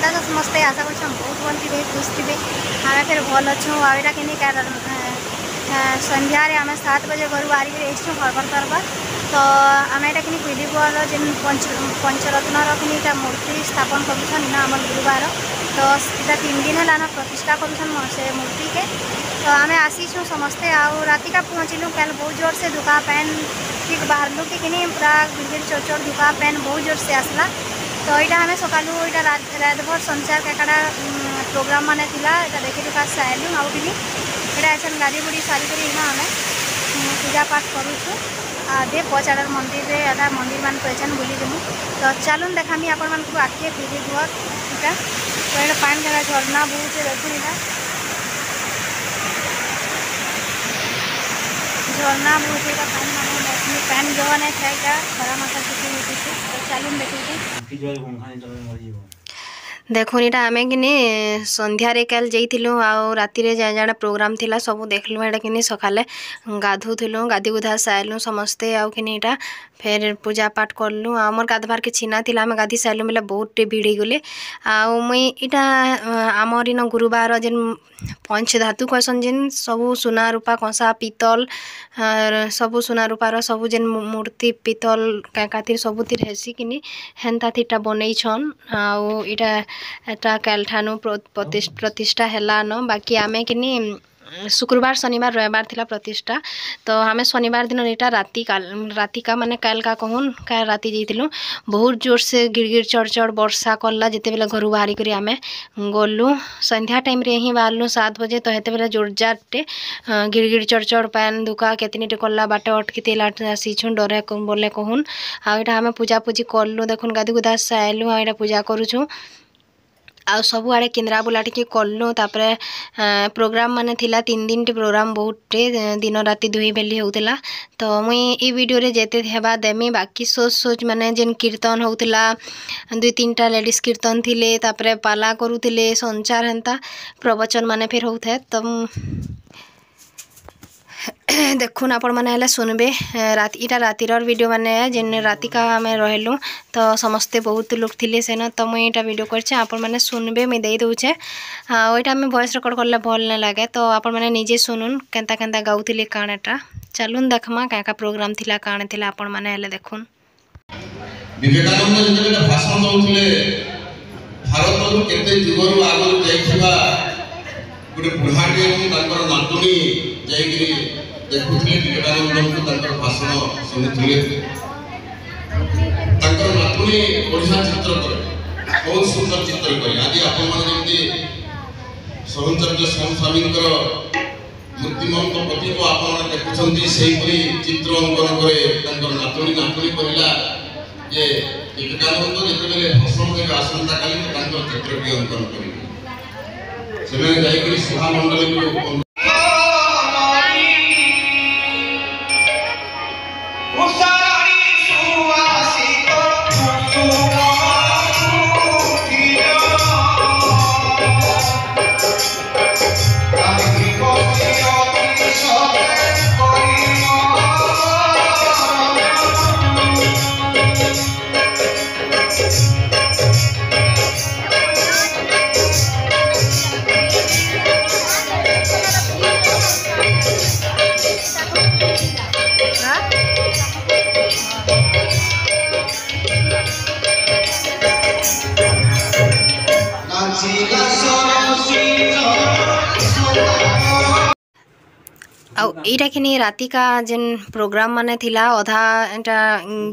केन्ता तो समस्ते आशा कर बहुत भल थे खुश थे आम फिर भल अच्छु आईटा कि संध्यार आम 7 बजे घर बाहर रहीचु हरबर तरबर तो आम यहाँ कि पीडीपुर जेन पंचरत्नर कि मूर्ति स्थापन करुन आम गुरुवार तो इटा 3 दिन है प्रतिष्ठा करुन से मूर्ति के तो आम आसीचु समस्ते आउ राति का पहुँचलु कल बहुत जोर से धुका पैन ठीक बाहरलु कि पूरा गिड़गिड़ चोर धुका पैन बहुत जोर से आसला तो यहाँ आम सकालू यहाँ रात भर संचार काकाड़ा प्रोग्राम मान था देखी दुखा से आलु आउ भी यहाँ ऐसा गाड़ी बुड़ी सारिक आम पूजा पाठ करुचु आधे पचार मंदिर में आधा मंदिर मान को बुलीदेमु तो चलून देखामी आपण मान को आखे पीढ़ी बुआ इटा तो ये पान जगह झरना बहुत देखुन इटा झरना बहुत इटा पान मान पान जगह नहीं था इटा खरा मासा छुट्टी होती तो चलून देखिए देखो यहाँ आम कि संध्यारे कल जाइलु राति जाने प्रोग्राम थिला सब देखलु यहाँ कि सकाले गाधुलु गाधी गुधा साइलु समस्ते आउ कि यहाँ फिर पूजा पाठ करलु आमर गाधबार के छिना थिला आम गाधी साइलु बेले बहुत भिड़ी गले आउ मुई इटा आमर इन गुरुवार जेन पंच धातु कहसन जेन सबू सुना रूपा कंसा पीतल सबू सुना रूपार सबू जेन मूर्ति पीतल कातिर सबुतिर हेसी कि हेन्ता थिटा बनईछन आउ इटा एटा कल ठानु प्रतिष्ठा हैला न बाकी आमे कि शुक्रवार शनिवार रविवार थिला प्रतिष्ठा तो आम शनिवार दिन यहाँ राति का माने कल का कहून का राति जाइलु बहुत जोर से गिड़गिड़ चढ़ वर्षा कला जिते बेले घर बाहरी करी आमे गलु संध्या टाइम रे ही बाहरलु 7 बजे तो हेते बेले जोरजारटे गिड़गिड़ चढ़ पैन दुका केतनीटे कला बाटे अटकी तेला आसीछु डरे बोले कहून आईटा आम पूजा पूजी कलु देखुन गाधी गुधा से आइलु आईटा पूजा करुछु आ सब आड़े केन्द्रा बुला टी कलु तापरे प्रोग्राम माने थिला 3 दिन प्रोग्राम बहुत दिन राति 2 बेली होउतला तो मुई ई वीडियो रे जेते हेबा देमी बाकी सोच माने जेन कीर्तन होउतला 2-3टा लेडीज कीर्तन थिले तापरे पाला करूथिले संचार हेंता प्रवचन माने फिर होउथे तो देखुन आपण मैंने सुनबे इटा रातिर वीडियो माने जेन राति का आम रहलु तो समस्ते बहुत लोग थिले सेन तो मुई इटा वीडियो करछे आपण मैंने सुनबे मुई दे दउछे ओइटा आम वॉइस रिकॉर्ड करले भल न लागे तो आपण मैंने निजे सुनुन केंता केंता गाउथिले काणटा चलुन देखमा का प्रोग्राम थिला काण थिला आपण मैंने हेले देखुन विवेकानंद जेतेबेले भाषण दउथिले भारत रु केते जुगरु आगु जाइथिबा गोटे बुढ़ाटे और नातुणी जाइए देखुले विवेकानंद को भाषण शुणुले नातुणी बढ़िया चित्र करे बहुत सुंदर चित्र करे आज आपमती सहचर्य स्वामी मूर्तिमंत प्रति को आप देखुं से चित्र अंकन करे नातुणी कहला जे विवेकानंद जिते भाषण देवे आसंता काली चित्र भी अंकन करेंगे से जाइए सभा मंडल को आईटा कि राति का जेन प्रोग्राम माने थिला अधा एटा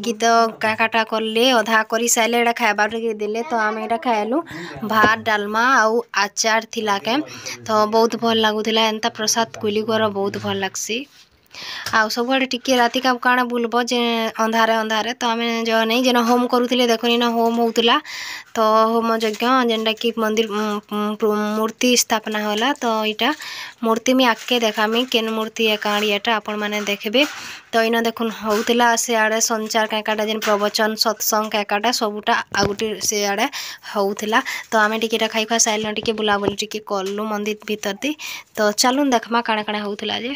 गीत काटा करले अधा करी साइले एटा खाइबार देले तो आम एटा खाइलु भात डालमा आउ आचार थिला के तो बहुत भल लागुथिला एंता प्रसाद कुली कर बहुत भल लागसी आ सबुआड़े टिके राति का काण बुलब जे अंधारे अंधारे तो आम जो नहीं जेन होम करूले देखनी ना होम होउतला तो होम यज्ञ जेनटा कि मंदिर मूर्ति स्थापना होला तो इटा मूर्ति में आके देखामी केन मूर्ति है काणीटा आपण मैंने देखबे तो इन देखुन होउतला से आड़े संचार काकाटा जेन प्रवचन सत्संग काकाटा सबुटा आगुटी से आड़े होउतला तो आम टिकेटा खाई खा साइल टिके बुलाबुली टिके कलु मंदिर भीतर दी तो चलुन देखमा काणे काणे होउतला जे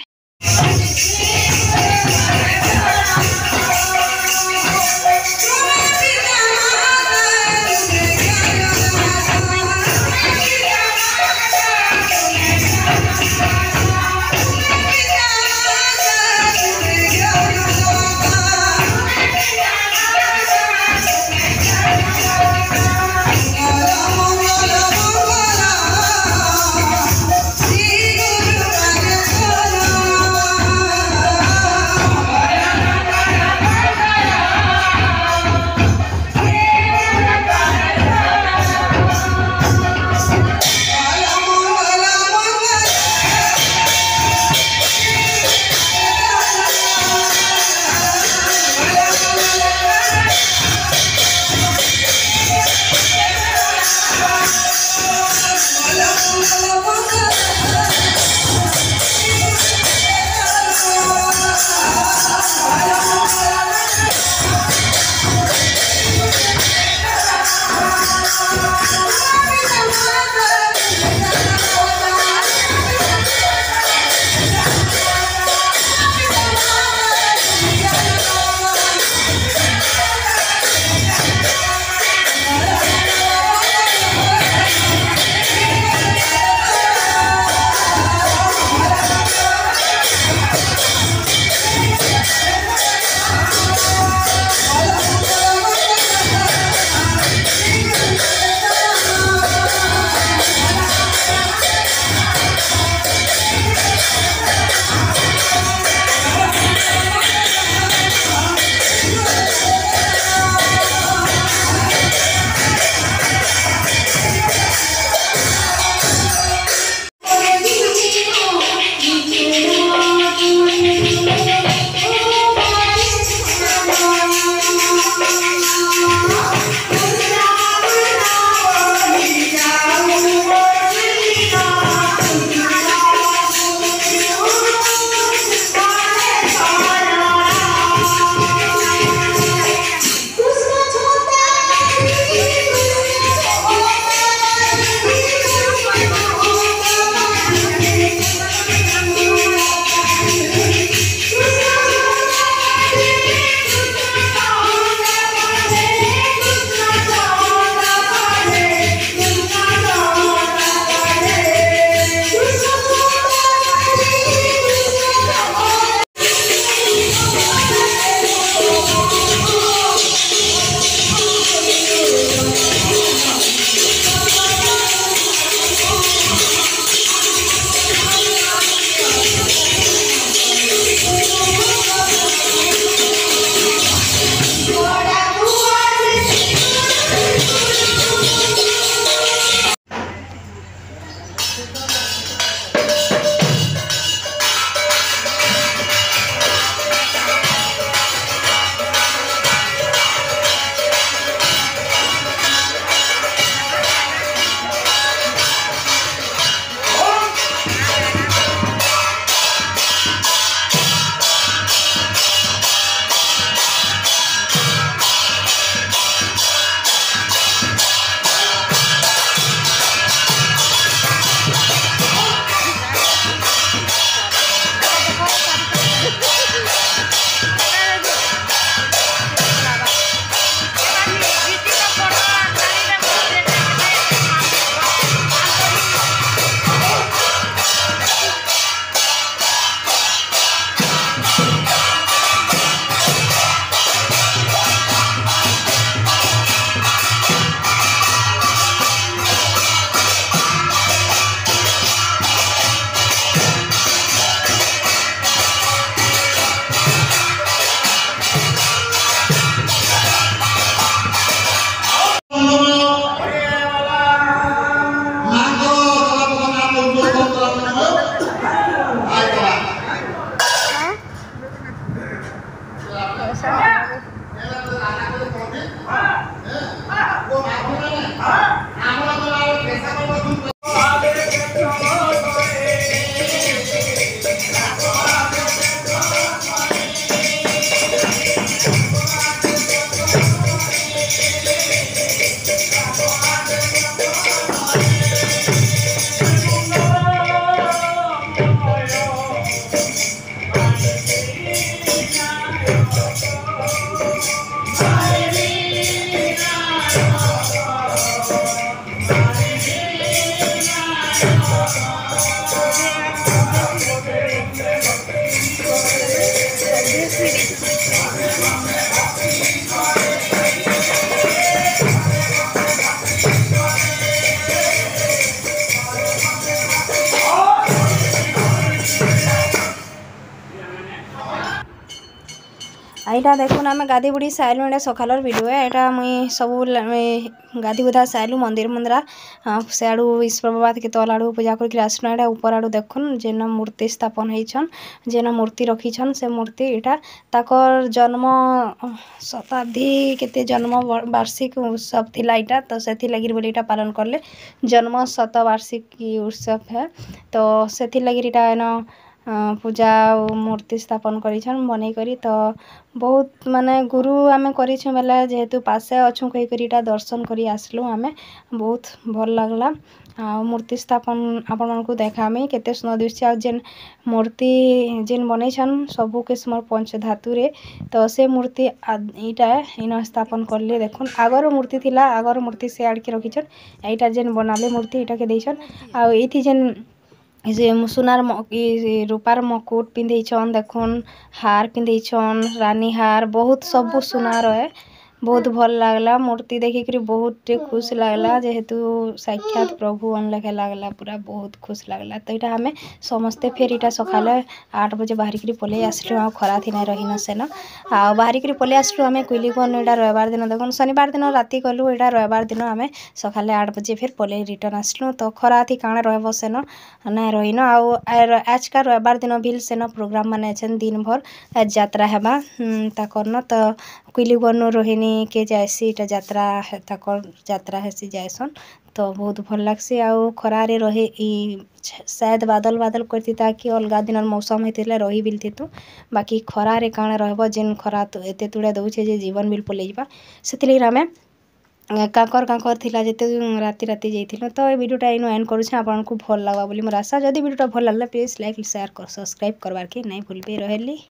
এইটা দেখুন আমি গাধি বুড়ি সাইলু এটা সকালের ভিডিও এটা মুই সবু গাধি বুধা সাইলু মন্দির মন্দিরা সিয়াড়ু ইস্প্রভাত কে তল আড়ু পূজা করি আসলু এটা উপর আড়ু দেখুন যেন মূর্তি স্থাপন হয়েছন যেন মূর্তি রখিছন সে মূর্তি এটা তাকর জন্ম শতাব্দী কেতে জন্ম বার্ষিক উৎসব থিলা এটা তো সেথি লাগি বলি এটা পালন করলে জন্ম শতবার্ষিকী উৎসব হ্যাঁ তো সেথি লাগি এটা এন ପୂଜା ଆଉ ମୂର୍ତ୍ତି ସ୍ଥାପନ କରିଛନ୍ ବନେଇ କରି ତ ବହୁତ ମାନେ ଗୁରୁ ଆମେ କରିଛୁଁ ବେଲେ ଯେହେତୁ ପାଶେ ଅଛୁଁ କହିକରି ଇଟା ଦର୍ଶନ କରି ଆସିଲୁ ଆମେ ବହୁତ ଭଲ ଲାଗଲା ଆଉ ମୂର୍ତ୍ତି ସ୍ଥାପନ ଆପଣମାନଙ୍କୁ ଦେଖାମି କେତେ ସୁନ୍ଦର ଦିଶୁଛି ଆଉ ଯେନ୍ ମୂର୍ତ୍ତି ଯେନ୍ ବନେଇଛନ୍ ସବୁ କିସ୍ମର ପଞ୍ଚଧାତୁରେ ତ ସେ ମୂର୍ତ୍ତି ଇଟା ଇନ ସ୍ଥାପନ କଲେ ଦେଖୁନ୍ ଆଗର ମୂର୍ତ୍ତି ଥିଲା ଆଗର ମୂର୍ତ୍ତି ସେ ଆଡ଼କେ ରଖିଛନ୍ ଏଇଟା ଯେନ୍ ବନାଲେ ମୂର୍ତ୍ତି ଇଟାକେ ଦେଇଛନ୍ ଆଉ ଏଇଥି ଯେନ୍ যে সুনার রূপার মকুট পিঁধেইছন দেখুন হার পিঁধেইছন রানী হার বহুত সবু সুনার এ बहुत भल लागला मूर्ति देखिक बहुत खुश लागला जेहेतु साक्षात प्रभु अनलेखे लागला पूरा बहुत खुश लागला तो यहाँ आम समस्ते फिर इटा सकाले 8 बजे बाहरिक पलि आसलु आ खरा थी नहीं रही सेन आ बाहरिक पलि आसलु आम कुलिगन यहाँ रविवार दिन देखुन शनिवार दिन राति गलु यहाँ रविवार दिन आम सकाले 8 बजे फिर पलि रिटर्न आसलु तो खरा थी काण रह सेन ना रहीन आज का रविवार दिन भी सेन प्रोग्राम मान दिन भर यात्रा हेबा ताकरन तो कुलिगन रोहिणी के जायसी इटा यात्रा ताकर यात्रा हेसी जायसन तो बहुत भल लागसी आउ खरारे रहे शायद बादल बादल करती ताकि अलगा दिन मौसम होते रही बिलती तो बाकी खरारे काण रह जेन खरा एत तुड़े दौचे जे जीवन बिल पलि जा से आम काकर काकर थिला जेते राति राति जाइथिलु तो ये वीडियोटा इनो एंड करूछे आपनको भल लागबा बोली मोर आशा जदि वीडियोटा भल लागला प्लीज लाइक शेयर कर सब्सक्राइब करबार के नहीं भूलबे रहेली।